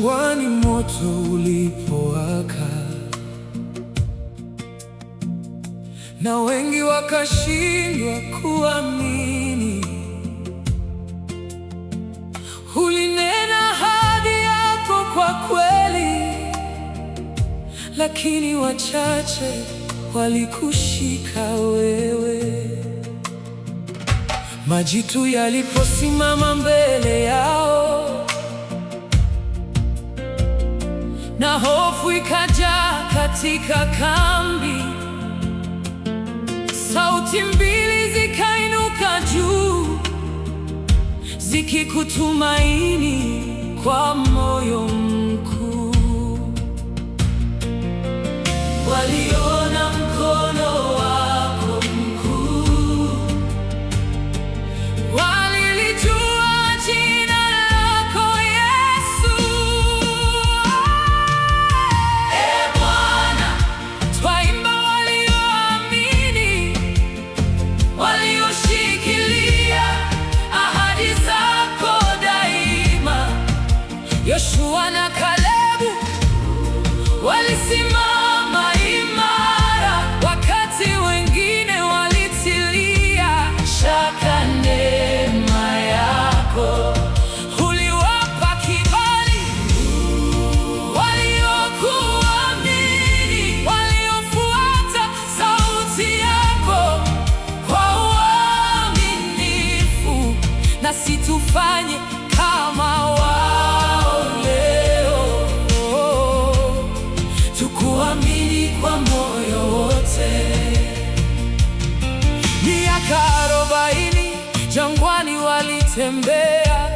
Jangwani moto ulipowaka, na wengi wakashindwa kuamini. Ulinena ahadi yako kwa kweli, lakini wachache walikushika wewe. Majitu yaliposimama mbele yao, na hofu ikajaa katika kambi, sauti mbili zikainuka juu, zikikutumaini kwa moyo mkuu. Waliona mkono wako mkuu, walilijua jina lako Yesu. Ee Bwana, twaimba walioamini, walioshikilia ahadi zako daima. Yoshua na Kalebu walisimama imara, wakati wengine walitilia shaka neema yako. Uliwapa kibali waliokuamini, waliofuata sauti yako kwa uaminifu. Nasi tufanye kama wao leo, tukuamini kwa moyo wote. Miaka 40 jangwani walitembea,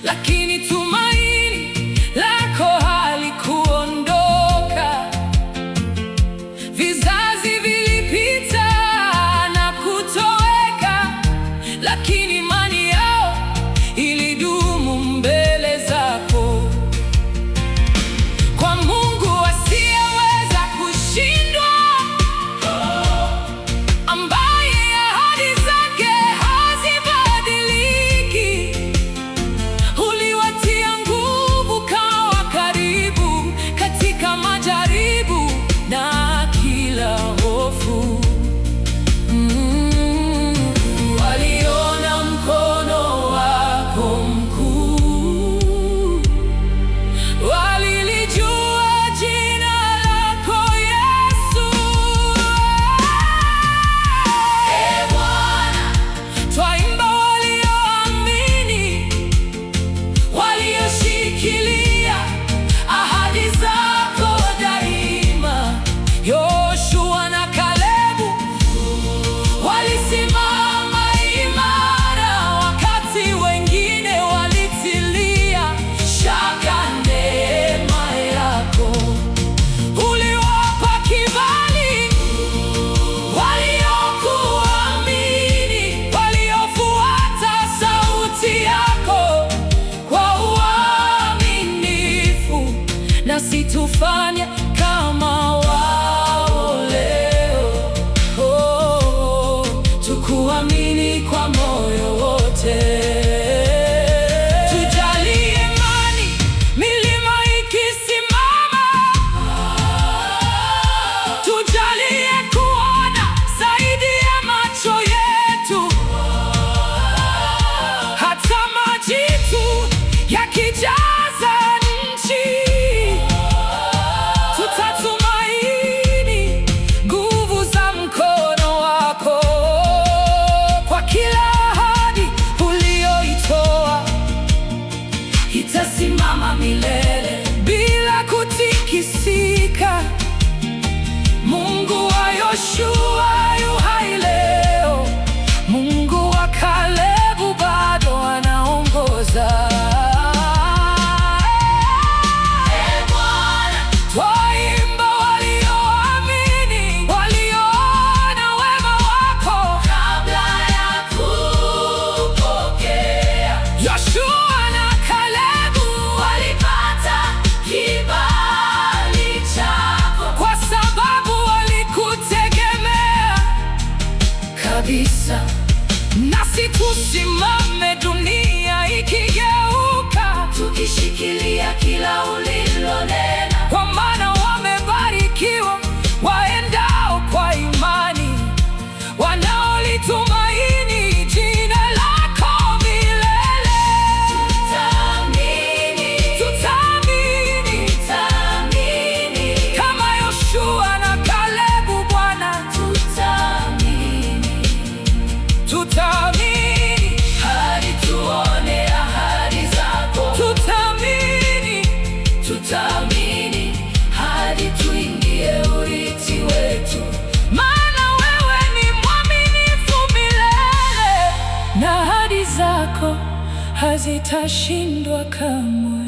lakini tumaini lako halikuondoka. Vizazi vilipita na kutoweka, lakini imani yao ilidumu mbele zako. Kwa Mungu asiyeweza kushindwa, ambaye ahadi zake hazibadiliki, uliwatia nguvu kawa karibu katika majaribu na kila hofu. Waliona mkono wako mkuu, walilijua jina lako Yesu. Ee Bwana, twaimba walioamini, walioshikilia ahadi zako daima. Yoshua na Kalebu walisimama imara, wakati wengine walitilia shaka neema yako. Uliwapa kibali waliokuamini, waliofuata sauti yako kwa uaminifu. Nasi tufanye kama wao leo, tukuamini kwa moyo wote. Tujalie imani milima ikisimama, tujalie kuona zaidi ya macho yetu. Hata majitu yakijaza nchi, tutatumaini nguvu za mkono wako. Kwa kila ahadi ulioitoa, itasimama milele bila kutikisika. Mungu wa Yoshua yu hai leo, Mungu wa Kalebu bado anaongoza. Ee Bwana, twaimba walioamini, walioona wema wako kabla ya kupokea. Yoshua na Kalebu walipata kibali chako, kwa sababu walikutegemea kabisa. Nasi tusimame dunia ikigeuka, wakishikilia kila ulilonena, kwa maana wamebarikiwa waendao kwa imani, wanaolitumaini jina lako milele. Tutaamini kama Yoshua na Kalebu, Bwana. Tutaamini hadi tuone ahadi zako. Tutaamini hadi tuingie urithi wetu, maana wewe ni mwaminifu milele, na ahadi zako hazitashindwa kamwe.